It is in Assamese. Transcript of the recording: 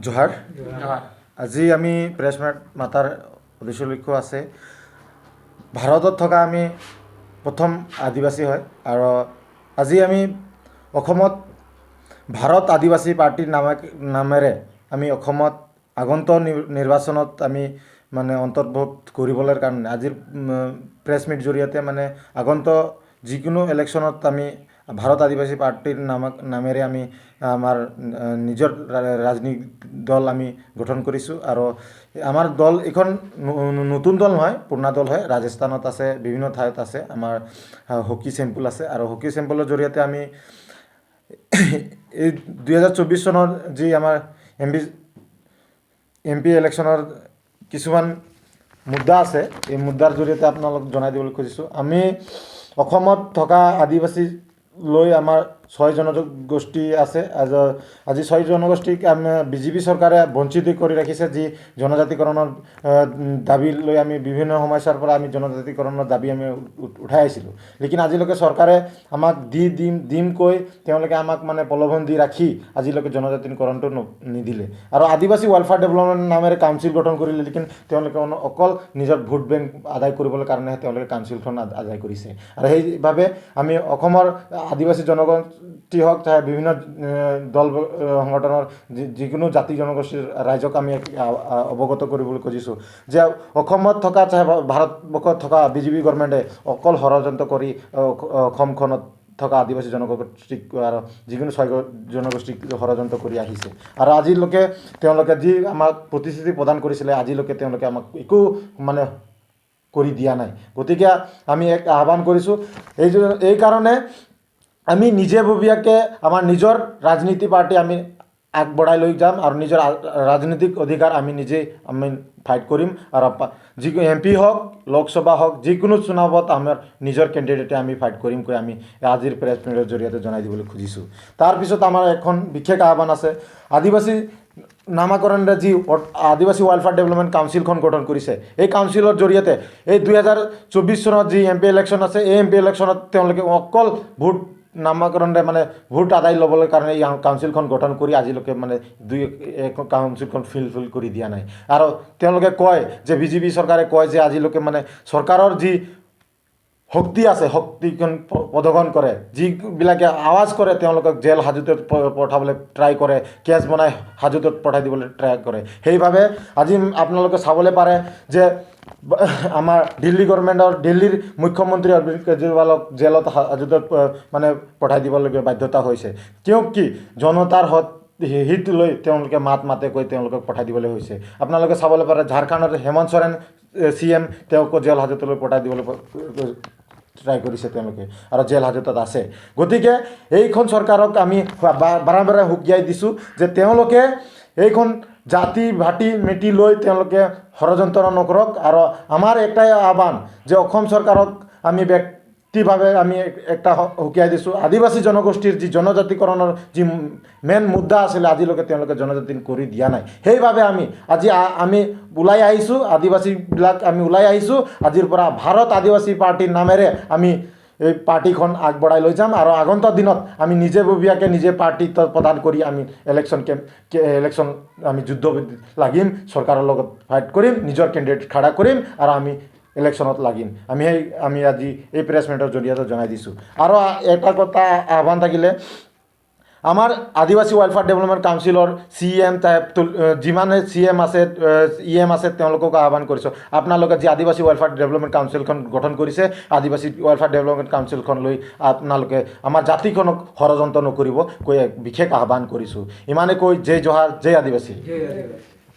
জোহাৰ আজি আমি প্ৰেছ মাতাৰ উদ্দেশ্য লক্ষ্য আছে ভাৰতত থকা আমি প্ৰথম আদিবাসী হয় আৰু আজি আমি অসমত ভাৰত আদিবাসী পাৰ্টিৰ নামেৰে আমি অসমত আগন্তুক নিৰ্বাচনত আমি মানে অন্তৰ্ভুক্ত কৰিবলৈ কাৰণে আজিৰ প্ৰেছ মিট জৰিয়তে মানে আগন্তুক যিকোনো ইলেকশ্যনত আমি ভাৰত আদিবাসী পাৰ্টিৰ নামেৰে আমি আমাৰ নিজৰ ৰাজনৈতিক দল আমি গঠন কৰিছোঁ আৰু আমাৰ দল এখন নতুন দল নহয় পুৰণা দল হয় ৰাজস্থানত আছে বিভিন্ন ঠাইত আছে আমাৰ হকি চেম্পল আছে আৰু হকি চেম্পলৰ জৰিয়তে আমি এই 2024 চনৰ যি আমাৰ এমপি ইলেকশ্যনৰ কিছুমান মুদ্দা আছে এই মুদ্দাৰ জৰিয়তে আপোনালোক জনাই দিবলৈ খুজিছোঁ আমি অসমত থকা আদিবাসী লৈ আমাৰ 6 জনগোষ্ঠী আছে আজি 6 জনগোষ্ঠীক বিজেপি চৰকাৰে বঞ্চিত কৰি ৰাখিছে যি জনজাতিকৰণৰ দাবী লৈ আমি বিভিন্ন সমস্যাৰ পৰা আমি জনজাতিকৰণৰ দাবী আমি উঠাই আহিছিলোঁ লেকিন আজিলৈকে চৰকাৰে আমাক দিম কৈ তেওঁলোকে আমাক মানে প্ৰলোভন দি ৰাখি আজিলৈকে জনজাতিকৰণটো নিদিলে আৰু আদিবাসী ৱেলফেয়াৰ ডেভেলপমেণ্ট নামেৰে কাউন্সিল গঠন কৰিলে লেকিন তেওঁলোকে অকল নিজৰ ভোট বেংক আদায় কৰিবলৈ কাৰণে তেওঁলোকে কাউন্সিলখন আদায় কৰিছে আৰু সেইভাৱে আমি অসমৰ আদিবাসী জনগোষ্ঠী হওক চাহে বিভিন্ন দল সংগঠনৰ যিকোনো জাতি জনগোষ্ঠীৰ ৰাইজক আমি অৱগত কৰিবলৈ খুজিছোঁ যে অসমত থকা চাহে ভাৰতবৰ্ষত থকা বিজেপি গভৰ্ণমেণ্টে অকল ষড়যন্ত্ৰ কৰি অসমখনত থকা আদিবাসী জনগোষ্ঠীক আৰু যিকোনো 6 জনগোষ্ঠীক ষড়যন্ত্ৰ কৰি আহিছে আৰু আজিলৈকে তেওঁলোকে যি আমাক প্ৰতিশ্ৰুতি প্ৰদান কৰিছিলে আজিলৈকে তেওঁলোকে আমাক একো মানে কৰি দিয়া নাই গতিকে আমি এক আহ্বান কৰিছোঁ এই কাৰণে আমি নিজেববীয়াকৈ আমাৰ নিজৰ ৰাজনীতি পাৰ্টি আমি আগবঢ়াই লৈ যাম আৰু নিজৰ ৰাজনৈতিক অধিকাৰ আমি নিজে ফাইট কৰিম আৰু যিকোনো এমপি হওক লোকসভা হওক যিকোনো চুনাৱত আমাৰ নিজৰ কেণ্ডিডেটে আমি ফাইট কৰিম কৈ আমি আজিৰ প্ৰেছ মিটৰ জৰিয়তে জনাই দিবলৈ খুজিছোঁ তাৰপিছত আমাৰ এখন বিশেষ আহ্বান আছে আদিবাসী নামাকৰণে যি আদিবাসী ৱেলফেয়াৰ ডেভেলপমেণ্ট কাউন্সিলখন গঠন কৰিছে এই কাউন্সিলৰ জৰিয়তে এই 2024 চনত যি এমপি ইলেকশ্যন আছে এই এমপি ইলেকশ্যনত তেওঁলোকে অকল ভোট নামাকৰণে মানে ভোট আদায় ল'বলৈ কাৰণে এই কাউন্সিলখন গঠন কৰি আজিলৈকে মানে কাউন্সিলখন ফিল কৰি দিয়া নাই আৰু তেওঁলোকে কয় যে বিজেপি চৰকাৰে কয় যে আজিলৈকে মানে চৰকাৰৰ যি শক্তি আছে শক্তিখন প্ৰদৰ্শন কৰে যিবিলাকে আৱাজ কৰে তেওঁলোকক জেল হাজতত পঠাবলৈ ট্ৰাই কৰে কেছ বনাই হাজতত পঠাই দিবলৈ ট্ৰাই কৰে সেইভাৱে আজি আপোনালোকে চাবলৈ পাৰে যে আমাৰ দিল্লী গভৰ্ণমেণ্টৰ দিল্লীৰ মুখ্যমন্ত্ৰী অৰবিন্দ কেজৰিৱালক জেলত হাজতত মানে পঠাই দিবলগীয়া বাধ্যতা হৈছে কিয় কি জনতাৰ হিত লৈ তেওঁলোকে মাতে কৈ তেওঁলোকক পঠাই দিবলৈ হৈছে আপোনালোকে চাবলৈ পাৰে ঝাৰখণ্ডৰ হেমন্ত সোৰেন CM তেওঁক জেল হাজতলৈ পঠাই দিবলৈ ট্ৰাই কৰিছে তেওঁলোকে আৰু জেল হাজতত আছে গতিকে এইখন চৰকাৰক আমি বাৰে হুকিয়াই দিছোঁ যে তেওঁলোকে এইখন জাতি ভাটি মেটি লৈ তেওঁলোকে ষড়যন্ত্ৰ নকৰক আৰু আমাৰ একটাই আহ্বান যে অসম চৰকাৰক আমি ব্যক্তিভাৱে আমি একটা হুকিয়াই দিছোঁ আদিবাসী জনগোষ্ঠীৰ যি জনজাতিকৰণৰ যি মেইন মুদ্দা আছিলে আজিলৈকে তেওঁলোকে জনজাতি কৰি দিয়া নাই সেইভাৱে আজি আমি ওলাই আহিছোঁ আদিবাসীবিলাক আমি ওলাই আহিছোঁ আজিৰ পৰা ভাৰত আদিবাসী পাৰ্টিৰ নামেৰে আমি এই পাৰ্টিখন আগবঢ়াই লৈ যাম আৰু আগন্তুক দিনত আমি নিজেববীয়াকৈ নিজে পাৰ্টি প্ৰদান কৰি আমি ইলেকশ্যন আমি যুদ্ধ লাগিম চৰকাৰৰ লগত ফাইট কৰিম নিজৰ কেণ্ডিডেট খাৰা কৰিম আৰু আমি ইলেকশ্যনত লাগিম আমি আজি এই প্ৰেছ মিটৰ জৰিয়তে জনাই দিছোঁ আৰু এটা কথা আহ্বান থাকিলে আমাৰ আদিবাসী ৱেলফেয়াৰ ডেভেলপমেণ্ট কাউন্সিলৰ CM যিমানে CM আছে EM আছে তেওঁলোকক আহ্বান কৰিছোঁ আপোনালোকে যি আদিবাসী ৱেলফেয়াৰ ডেভেলপমেণ্ট কাউন্সিলখন গঠন কৰিছে আদিবাসী ৱেলফেয়াৰ ডেভেলপমেণ্ট কাউন্সিলখন লৈ আপোনালোকে আমাৰ জাতিখনক ষড়যন্ত্ৰ নকৰিব কৈ বিশেষ আহ্বান কৰিছোঁ ইমানে কৈ জয় জোহাৰ জয় আদিবাসী